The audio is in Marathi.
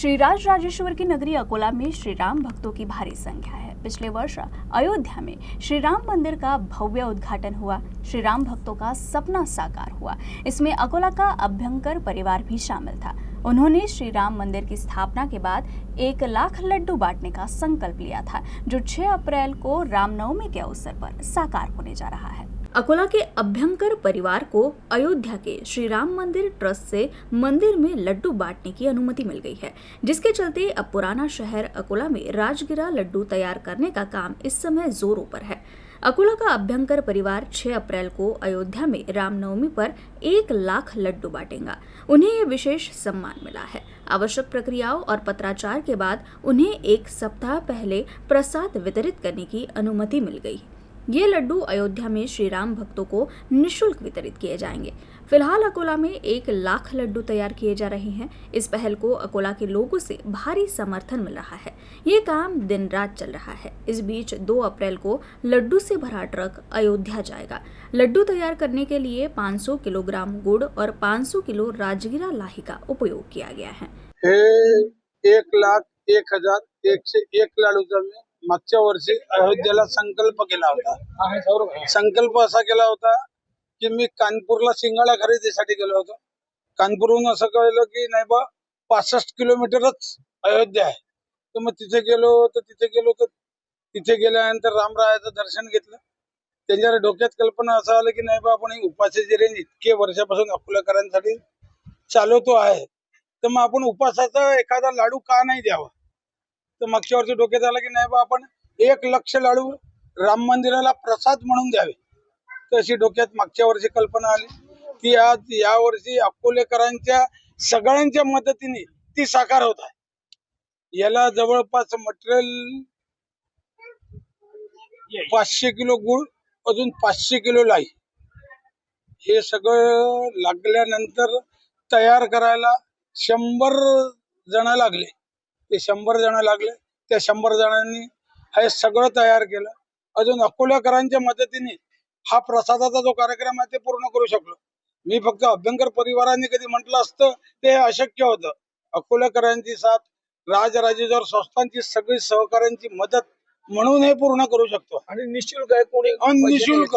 श्री राज राजेश्वर की नगरी अकोला में श्री राम भक्तों की भारी संख्या है। पिछले वर्ष अयोध्या में श्री राम मंदिर का भव्य उद्घाटन हुआ। श्री राम भक्तों का सपना साकार हुआ। इसमें अकोला का अभ्यंकर परिवार भी शामिल था। उन्होंने श्री राम मंदिर की स्थापना के बाद 1 लाख लड्डू बांटने का संकल्प लिया था, जो 6 अप्रैल को रामनवमी के अवसर पर साकार होने जा रहा है। अकोला के अभ्यंकर परिवार को अयोध्या के श्री राम मंदिर ट्रस्ट से मंदिर में लड्डू बांटने की अनुमति मिल गई है, जिसके चलते अब पुराना शहर अकोला में राजगिरा लड्डू तैयार करने का काम इस समय जोरों पर है। अकोला का अभ्यंकर परिवार 6 अप्रैल को अयोध्या में रामनवमी पर 1 लाख लड्डू बांटेगा। उन्हें ये विशेष सम्मान मिला है। आवश्यक प्रक्रियाओं और पत्राचार के बाद उन्हें 1 सप्ताह पहले प्रसाद वितरित करने की अनुमति मिल गई। ये लड्डू अयोध्या में श्री राम भक्तों को निःशुल्क वितरित किए जाएंगे। फिलहाल अकोला में 1 लाख लड्डू तैयार किए जा रहे हैं। इस पहल को अकोला के लोगों से भारी समर्थन मिल रहा है। ये काम दिन रात चल रहा है। इस बीच 2 अप्रैल को लड्डू से भरा ट्रक अयोध्या जाएगा। लड्डू तैयार करने के लिए 500 किलोग्राम गुड़ और 500 किलो राजगिरा लाही का उपयोग किया गया है। 1,01,101 लाडूचा मी मागच्या वर्षी अयोध्येला संकल्प केला होता। संकल्प असा केला होता की मी कानपूरला शिंगाडा खरेदीसाठी गेलो होतो। कानपूरहून असं कळलं की नाही बा 65 किलोमीटरच अयोध्या आहे। तर मग तिथे गेलो तर तिथे गेल्यानंतर रामरायाचं दर्शन घेतलं। त्यांच्या डोक्यात कल्पना असं आलं की नाही बा आपण उपासाची रेंज इतके वर्षापासून अकोलाकरांसाठी चालवतो आहे, तर मग आपण उपासाचा एखादा लाडू का नाही द्यावा। तर मागच्या वर्षी डोक्यात आलं की नाही बा आपण 1 लाख लाडू राम मंदिराला प्रसाद म्हणून द्यावे। तर अशी डोक्यात मागच्या वर्षी कल्पना आली ती आज या वर्षी अकोलेकरांच्या सगळ्यांच्या मदतीने ती साकार होत आहे। याला जवळपास मटेरियल 500 किलो गुळ, अजून 500 किलो लाई, हे सगळं लागल्यानंतर तयार करायला 100 जण लागले। ते 100 जण लागले। त्या 100 जणांनी हे सगळं तयार केलं। अजून अकोलेकरांच्या मदतीने हा प्रसादाचा जो कार्यक्रम आहे ते पूर्ण करू शकलो। मी फक्त अभ्यंकर परिवाराने कधी म्हटलं असतं ते अशक्य होतं। अकोलेकरांची साथ, राजराजेश्वर संस्थांची सगळी सहकाऱ्यांची मदत म्हणून हे पूर्ण करू शकतो। आणि निःशुल्क आहे, कोणी निःशुल्क।